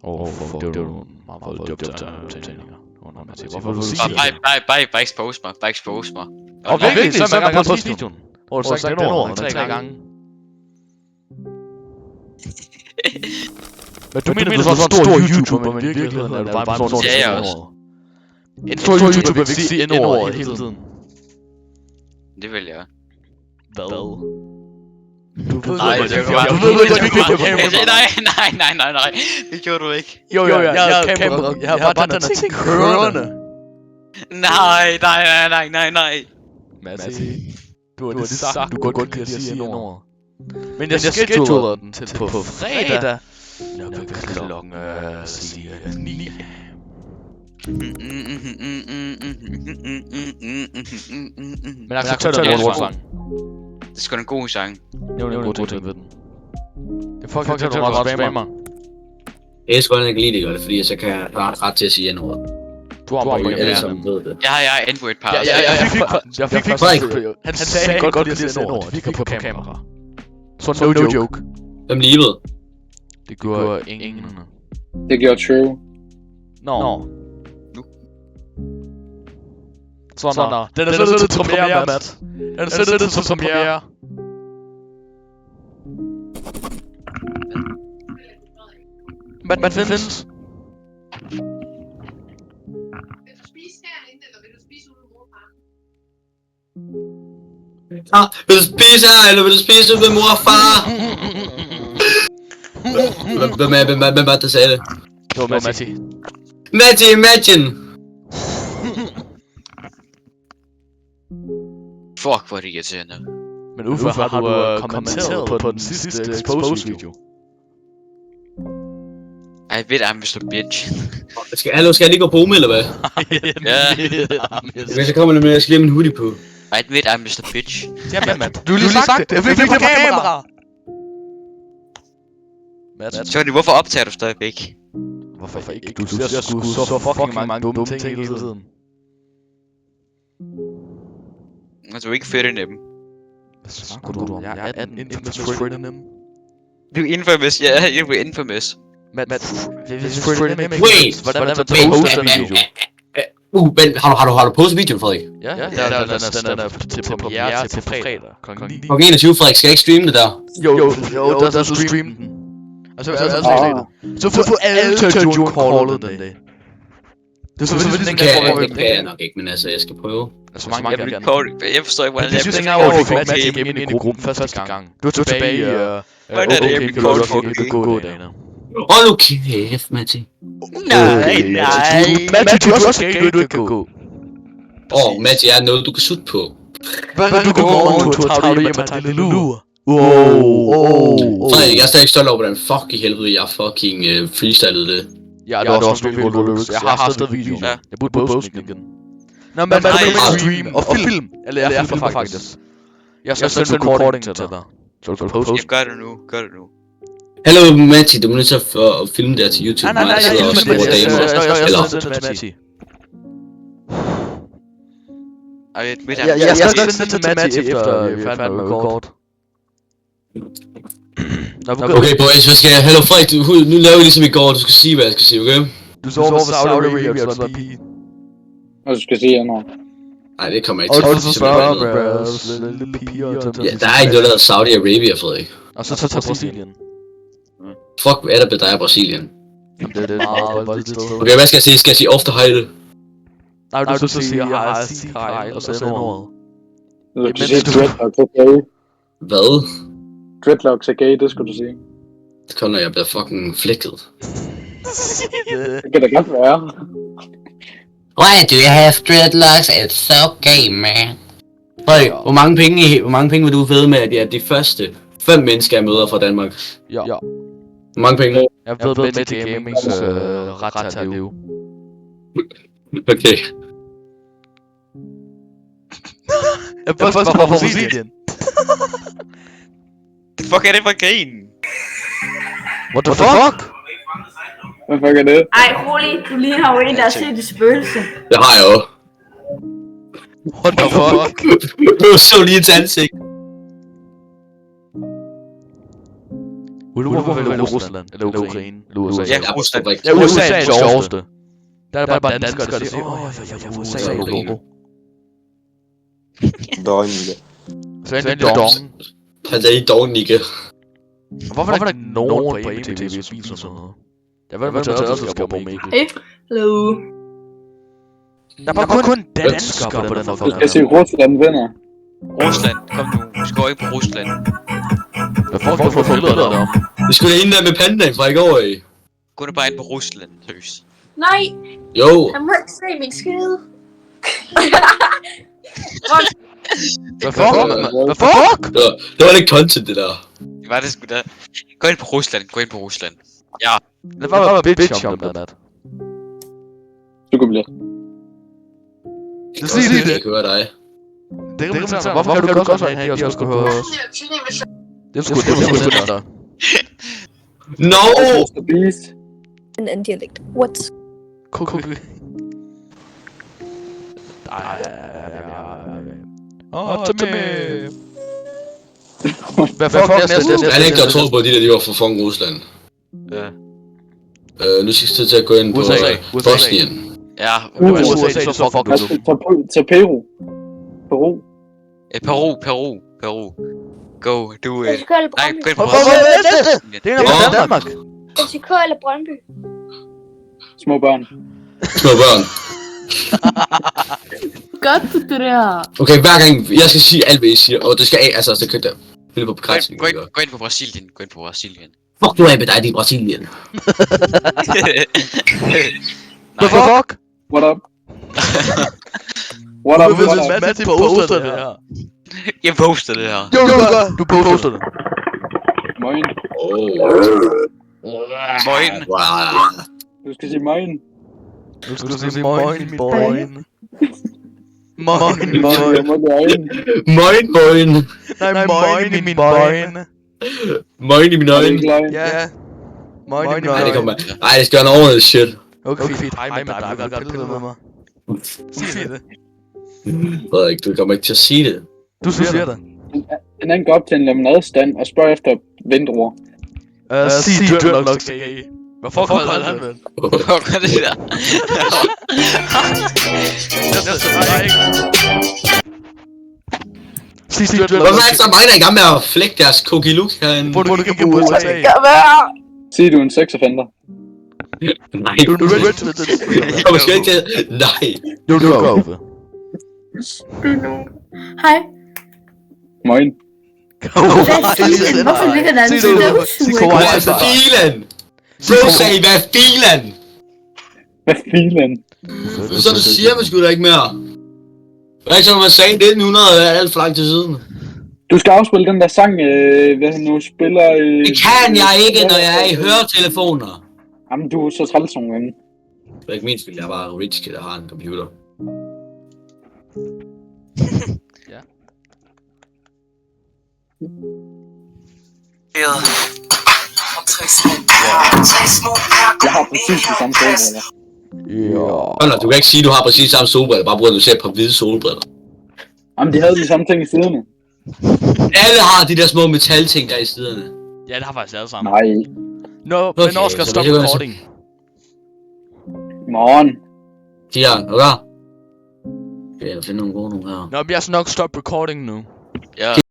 Det var nogle meget voldsomme optagninger. Hvorfor vil du sige det? Bare expose mig. Bare expose mig. Og virkelig, så er man gerne på videoen. Hvor du sagt det ord 3 gange. Men du mener, du er sådan en stor YouTuber, men i virkeligheden er det bare sådan noget. En stor YouTuber vil ikke sige N-ordet hele tiden. Det vil jeg. Hvad? Nej, det gjorde du ikke. Jo, jeg har bare den her ting kørende. Nej. Massi, du har lige sagt, du godt kan sige N-ordet. Men jeg scheduler den til på fredag. Klokken siger 9. Men jeg accepterer det en sang. Det er sgu en god sang. Det er en god ting ved den. Det får ikke til at ret spammer. Jeg skal ikke lide det gøre det, fordi så kan jeg ret til at sige N-ordet. Du har bare alle sammen ved det. Jeg har N-word pass. Jeg fik han sagde han godt lide at N-ordet. Vi kan på kamera. Så no joke. Hvem livede? Det gjorde ingen. Det gjorde True. Nå. Sådan der. Den er sættet til premiere, Matt. Den er sættet til premiere. Matt findes. Vil du spise herinde, eller vil du spise ude mor og far? Vil du spise her, eller vil du spise ud med mor og far? Hvem var det, der sagde det? Det var Matti. Matti, imagine! Fuck, hvor er det irriterende. Men Uffe, har du kommenteret på den sidste expose-video? I bet I'm Mr. Bitch. Skal jeg lige gå på eller hvad? Ja. Så kommer det med, at jeg skal lige have min hoodie på. I bet I'm Mr. Bitch. Jamen, Matt. Du har lige sagt det. Jeg fik det på kamera. Matt. Tony, hvorfor optager du stadigvæk? Hvorfor ikke? Du siger sgu så fucking mange dumme ting hele tiden. Altså, du er ikke fedt end dem. Hvad snakker du om? Jeg er 18 infamous friend af dem. Du er infamous, ja, du er infamous. Matt, Wait! hvordan er det poster den video? Men har du postet videoen, Frederik? Ja, den er til premiere til fredag. Klokken 21, Frederik, skal jeg ikke streame det der? Jo, der skal streame den. Altså, så får alle til at join callet den dag. Det er selvfølgelig Det kan jeg nok ikke, men altså, jeg skal prøve. Altså, mange jeg vil gerne. Jeg forstår ikke, hvordan Jeg synes ikke engang, at du fik Matt ind i gruppen første gang. Du er tilbage i... Hvordan er det, jeg bliver callet for okay? Hold nu kæft, Matti. Nej. Matti, du er også gay, du ikke kan gå. Matti, er noget, du kan sutte på. Hvad du kan gå over en tur og tage hjem og tage lidt lur? Frederik, jeg er stadig stolt over, hvordan fuck i helvede jeg fucking freestylede det. Ja, det var også virkelig godt lykkes. Jeg har stadig videoen. Jeg burde poste den igen. Nå, men stream og film. Eller jeg filmer faktisk. Jeg skal sende recording til dig. Så du kan poste. Jeg gør det nu. Hallo Matti, du må nødt til at filme der til YouTube. Nej, jeg skal sende det til Matti efter vi er færdige med record. Okay boys, hvad skal jeg? Hallo Frederik, nu laver vi ligesom i går, du skal sige hvad jeg skal sige, okay? Du sover ved Saudi Arabia, og du er pige. Og du skal sige andet. Nej, det kommer jeg ikke til. Og du spørger, lille piger. Ja, der er ikke noget, der hedder Saudi Arabia, Frederik. Og så tager Brasilien. Fuck, hvad er der ved dig i Brasilien? Det er meget voldeligt. Okay, hvad skal jeg sige? Skal jeg sige ofte hejle? Nej, du så siger hej, og så sender ordet. Du skal sige dreadlocks er gay. Hvad? Dreadlocks er gay, det skulle du sige. Det kommer, når jeg bliver fucking flækket. Det kan da godt være. Why do you have dreadlocks? It's so gay, man. Frederik, hvor mange penge vil du ved med, at det er de første 5 mennesker, jeg møder fra Danmark? Ja. Hvor mange penge? Jeg ved med til gamings ret til at leve. Okay. Jeg først var fra Brasilien. Det fuck er det for grin? What the fuck? Hvad fuck er det? Ej, rolig. Du ligner jo en, der har set et spøgelse. Det har jeg jo. What the fuck? Du så lige et ansigt. Vil du vælge Rusland? Eller Ukraine? Eller USA? Ja, Rusland. Ja, USA er det sjoveste. Der er bare danskere, der siger, USA er god. Dårligt. Så er det dong. Han er ikke dog, Nikke. Hvorfor er der ikke nogen på MTV, der spiser sådan noget? Jeg ved, hvad der også skal på Mikkel. Hello. Der er bare kun danskere på den her Du skal sige, Rusland vinder. Rusland. Kom nu. Vi skal ikke på Rusland. Hvad får du billeder derom? Vi skulle da ind der med pandaen fra i går, af. Gå da bare ind på Rusland, seriøst. Nej, Jo. han må ikke se min skide. Hvad fuck? Det var lidt content, det der. Det var det sgu da. Gå ind på Rusland. Gå ind på Rusland. Ja. Det var bare bitch om det. Du kan blive. Det siger det. Jeg kan høre dig. Det er rimelig. Hvorfor kan du godt have, at de også skulle høre os? Det er sgu det der. No! Mr. Beast. En anden dialekt. What? Kukuk. Til med. Hvad fuck næste? Jeg nægter at tro på, at de var fra fucking Rusland. Ja. Nu skal jeg til at gå ind på Bosnien. Ja. USA, så fuck du. Tag Peru. Peru. Peru. Go, do it. FCK eller Nej, Brøndby? gå ind på Hvorfor Rusland. det er noget med Danmark. FCK eller Brøndby? Små børn. Små børn. Godt på det der. Okay, hver gang jeg skal sige alt, hvad I siger, og det skal af, altså, det kan der. Vil på begrænsning. Gå ind på Brasilien. Gå ind på Brasilien. Fuck du af med dig, det er Brasilien. Hvad fuck? What up? What up? Du ved, Mads til poster det her. Jeg poster det her. Jo, du poster det. Moin. Moin. Du skal sige moin. Nu skal du sige moin, min boy. Moin, min Jeg boy. må gå ind. Moin, moin. Nej, moin, min boy. Moin i mine Er det øjne. ikke løgn? Ja. Moin, min Nej, det boy. kommer. Ej, det skal være en ordentlig shit. Okay, fint. Hej med dig, vil du godt pille med mig? Sig det. Frederik, du kommer ikke til at sige det. Du siger det. En anden går op til en lemonadestand og spørger efter vindruer. Sig dreadlocks. Hvad fuck holder han med? Fuck er det der? Sig Hvorfor er det så mange, der er i gang med at flække deres cookie-look herinde? Hvor du kan bruge USA. Sig du er en sexoffender. Nej, Du er red to jeg kommer sgu ikke til. Nej. Jo, du er over. Hej. Moin. Hvorfor ligger der en støvsuger? Hvad filen? Bro sagde, hvad filen? Hvad filen? Så det siger man sgu da ikke mere. Hvad er det, som man sagde 1900 er alt for lang tid siden? Du skal afspille den der sang, hvad han nu spiller. Det kan jeg ikke, når jeg er i høretelefoner. Jamen, du er så træls nogle gange. Det er ikke min skyld, jeg er bare rich kid, der har en computer. Ja. Jeg har præcis de samme solbriller. Ja. Du kan ikke sige, at du har præcis samme solbriller, bare på at du ser på hvide solbriller. Jamen, de havde de samme ting i siderne. Alle har de der små metalting der i siderne. Ja, det har faktisk alle sammen. Nej. Nå, Okay, men når skal jeg så stoppe det kan recording? Morgen. Tian, er du klar? Okay, jeg finder nogle gode nogle her. Nå, men jeg skal nok stoppe recording nu. Ja.